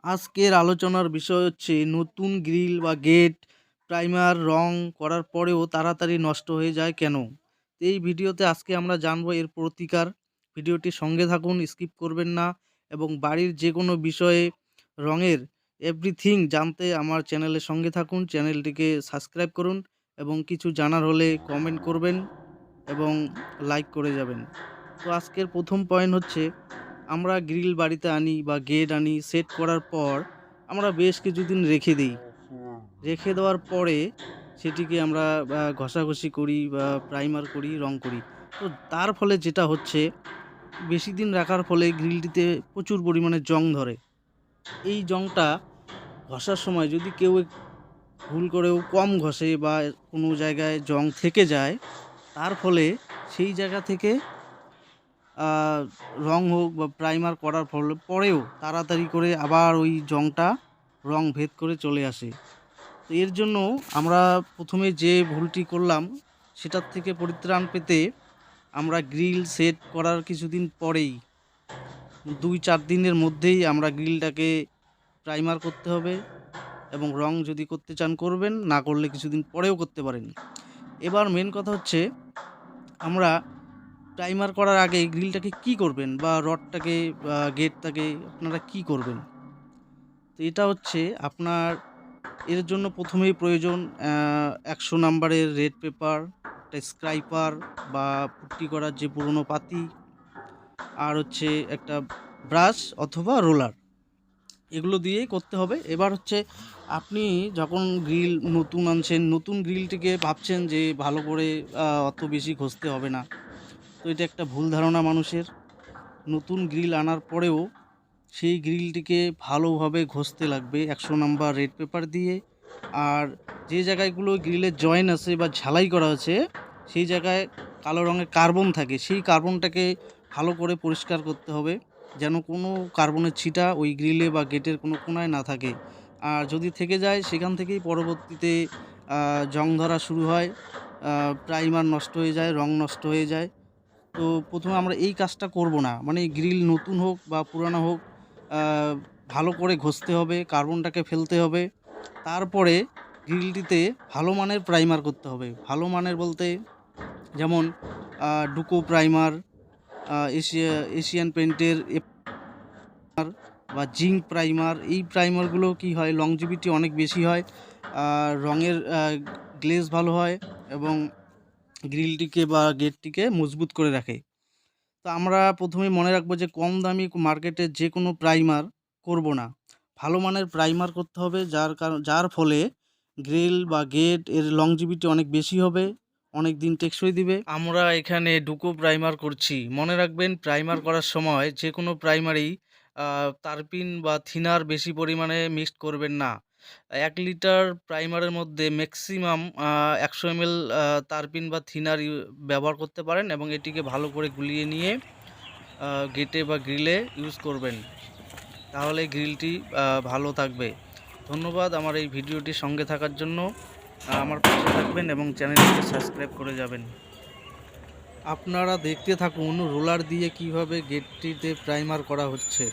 আজকের আলোচনার বিষয় হচ্ছে নতুন গ্রিল বা গেট প্রাইমার রং করার পরেও তাড়াতাড়ি নষ্ট হয়ে যায় কেন? এই ভিডিওতে আজকে আমরা জানবো এর প্রতিকার। ভিডিওটি সঙ্গে থাকুন, স্কিপ করবেন না এবং বাড়ির যে কোনো বিষয়ে রঙের এভরিথিং জানতে আমার চ্যানেলের সঙ্গে থাকুন। চ্যানেলটিকে সাবস্ক্রাইব করুন এবং কিছু জানার হলে কমেন্ট করবেন এবং লাইক করে যাবেন। তো আজকের প্রথম পয়েন্ট হচ্ছে, আমরা গ্রিল বাড়িতে আনি বা গেট আনি, সেট করার পর আমরা বেশ কিছুদিন রেখে দিই। রেখে দেওয়ার পরে সেটিকে আমরা ঘষাঘষি করি বা প্রাইমার করি, রং করি। তো তার ফলে যেটা হচ্ছে, বেশি দিন রাখার ফলে গ্রিলটিতে প্রচুর পরিমাণে জং ধরে। এই জংটা ঘষার সময় যদি কেউ ভুল করেও কম ঘষে বা কোনো জায়গায় জং থেকে যায়, তার ফলে সেই জায়গা থেকে আ রং হোক বা প্রাইমার করার পরেও তাড়াতাড়ি করে আবার ওই জংটা রং ভেদ করে চলে আসে। তো এর জন্য আমরা প্রথমে যে ভুলটি করলাম, সেটার থেকে পরিত্রাণ পেতে আমরা গ্রিল সেট করার কিছুদিন পরেই ২-৪ দিনের মধ্যেই আমরা গ্রিলটাকে প্রাইমার করতে হবে এবং রং যদি করতে চান করবেন, না করলে কিছুদিন পরেও করতে পারেন। এবার মেন কথা হচ্ছে, আমরা প্রাইমার করার আগে গ্রিলটাকে কি করবেন বা রডটাকে বা গেটটাকে আপনারা কি করবেন? তো এটা হচ্ছে আপনার, এর জন্য প্রথমেই প্রয়োজন ১০০ নাম্বারের রেড পেপার, একটা স্ক্রাইপার বা পুট্টি করার যে পুরনো পাতি, আর হচ্ছে একটা ব্রাশ অথবা রোলার। এগুলো দিয়েই করতে হবে। এবার হচ্ছে, আপনি যখন গ্রিল নতুন আনছেন, নতুন গ্রিলটিকে ভাবছেন যে ভালো করে অত বেশি ঘষতে হবে না। তো এটা একটা ভুল ধারণা মানুষের। নতুন গ্রিল আনার পরেও সেই গ্রিলটিকে ভালোভাবে ঘষতে লাগবে ১০০ নাম্বার রেড পেপার দিয়ে। আর যে জায়গাগুলো গ্রিলের জয়েন আছে বা ঝালাই করা আছে, সেই জায়গায় কালো রঙের কার্বন থাকে, সেই কার্বনটাকে ভালো করে পরিষ্কার করতে হবে, যেন কোনো কার্বনের ছিটা ওই গ্রিলে বা গেটের কোনো কোণায় না থাকে। আর যদি থেকে যায়, সেখান থেকেই পরবর্তীতে জং ধরা শুরু হয়, প্রাইমার নষ্ট হয়ে যায়, রং নষ্ট হয়ে যায়। তো প্রথমে আমরা এই কাজটা করব না। মানে গ্রিল নতুন হোক বা পুরানো হোক, আ ভালো করে ঘষতে হবে, কার্বনটাকে ফেলতে হবে। তারপরে গ্রিলটিতে ভালো মানের প্রাইমার করতে হবে। ভালো মানের বলতে, যেমন ডুকো প্রাইমার, এশিয়ান পেইন্টের বা জিঙ্ক প্রাইমার। এই প্রাইমারগুলো কি হয়, লংজিভিটি অনেক বেশি হয়, রঙের গ্লেজ ভালো হয় এবং গ্রিলটিকে বা গেটটিকে মজবুত করে রাখে। তো আমরা প্রথমেই মনে রাখবো যে কম দামি মার্কেটের যে কোনো প্রাইমার করব না। ভালো মানের প্রাইমার করতে হবে, যার ফলে গ্রিল বা গেট এর লংজিভিটি অনেক বেশি হবে, অনেক দিন টেকসই দিবে। আমরা এখানে ডুকো প্রাইমার করছি। মনে রাখবেন, প্রাইমার করার সময় যে কোনো প্রাইমারেই তারপিন বা থিনার বেশি পরিমাণে মিক্সড করবেন না। ১ লিটার প্রাইমারের মধ্যে ম্যাক্সিমাম ১০০ ml তারপিন বা থিনার ব্যবহার করতে পারেন এবং এটিকে ভালো করে গুলিয়ে নিয়ে গেটে বা গ্রিলে ইউজ করবেন। তাহলে গ্রিলটি ভালো থাকবে। ধন্যবাদ আমার এই ভিডিওটির সঙ্গে থাকার জন্য। আমার পাশে থাকবেন এবং চ্যানেলটিকে সাবস্ক্রাইব করে যাবেন। আপনারা দেখতে থাকুন রোলার দিয়ে কিভাবে গেটটিতে প্রাইমার করা হচ্ছে।